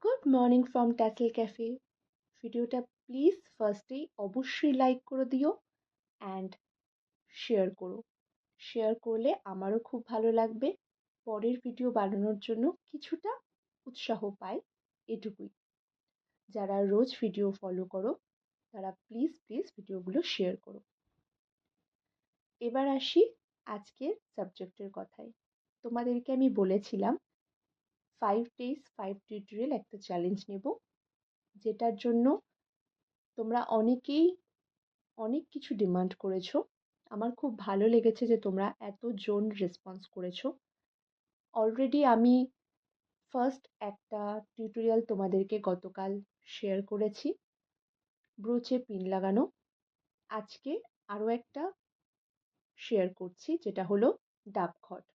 Good morning from tassel cafe. ভিডিওটা please ফার্স্টেই অবশ্যই লাইক করে দিও অ্যান্ড শেয়ার করো। শেয়ার করলে আমারও খুব ভালো লাগবে, পরের ভিডিও বানানোর জন্য কিছুটা উৎসাহ পাই, এটুকুই। যারা রোজ ভিডিও ফলো করো তারা প্লিজ প্লিজ ভিডিওগুলো শেয়ার করো। এবার আসি আজকের সাবজেক্টের কথায়। তোমাদেরকে আমি বলেছিলাম 5 days 5 টিউটোরিয়াল একটা চ্যালেঞ্জ নেব, যেটার জন্য তোমরা অনেকেই অনেক কিছু ডিমান্ড করেছো। আমার খুব ভালো লেগেছে যে তোমরা এতজন রেসপন্স করেছো। অলরেডি আমি ফার্স্ট একটা টিউটোরিয়াল তোমাদেরকে গতকাল শেয়ার করেছি, ব্রোচে পিন লাগানো। আজকে আরও একটা শেয়ার করছি, যেটা হলো ডাবখট।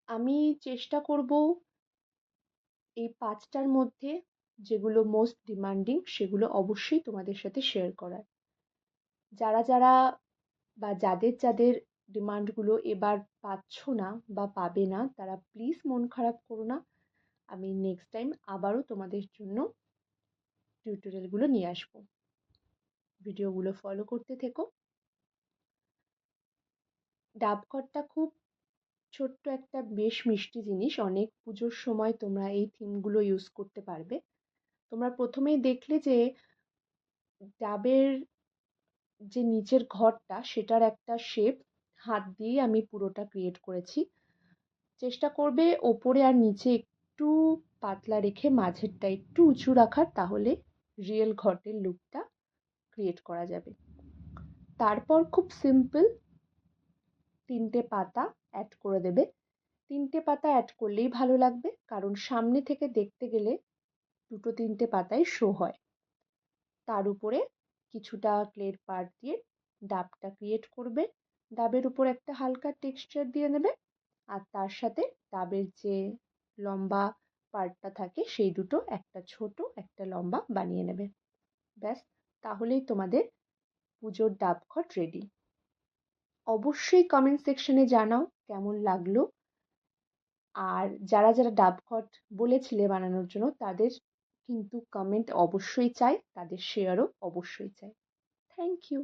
আমি চেষ্টা করব এই 5টার মধ্যে যেগুলো মোস্ট ডিমান্ডিং সেগুলো অবশ্যই তোমাদের সাথে শেয়ার করার। যারা যারা বা যাদের যাদের ডিমান্ডগুলো এবার পাচ্ছ না বা পাবে না, তারা প্লিজ মন খারাপ করো না। আমি নেক্সট টাইম আবারও তোমাদের জন্য টিউটোরিয়ালগুলো নিয়ে আসবো। ভিডিওগুলো ফলো করতে থেকো। ডাবখটটা খুব ছোট্ট একটা বেশ মিষ্টি জিনিস। অনেক পুজোর সময় তোমরা এই থিমগুলো ইউজ করতে পারবে। তোমরা প্রথমেই দেখলে যে ডাবের যে নিচের ঘরটা, সেটার একটা শেপ হাত দিয়ে আমি পুরোটা ক্রিয়েট করেছি। চেষ্টা করবে ওপরে আর নিচে একটু পাতলা রেখে মাঝেরটা একটু উঁচু রাখার, তাহলে রিয়েল ঘটের লুকটা ক্রিয়েট করা যাবে। তারপর খুব সিম্পল 3টে পাতা অ্যাড করে দেবে। 3টে পাতা অ্যাড করলেই ভালো লাগবে, কারণ সামনে থেকে দেখতে গেলে 2-3টে পাতাই শো হয়। তার উপরে কিছুটা ক্লের পার্ট দিয়ে ডাবটা ক্রিয়েট করবে। ডাবের উপর একটা হালকা টেক্সচার দিয়ে নেবে, আর তার সাথে ডাবের যে লম্বা পার্টটা থাকে সেই দুটো একটা ছোট একটা লম্বা বানিয়ে নেবে। ব্যাস, তাহলেই তোমাদের পুজোর ডাবখট রেডি। অবশ্যই কমেন্ট সেকশনে জানাও কেমন লাগলো। আর যারা যারা ডাবখট বলেছিলে বানানোর জন্য, তাদের কিন্তু কমেন্ট অবশ্যই চাই, তাদের শেয়ারও অবশ্যই চাই। Thank you.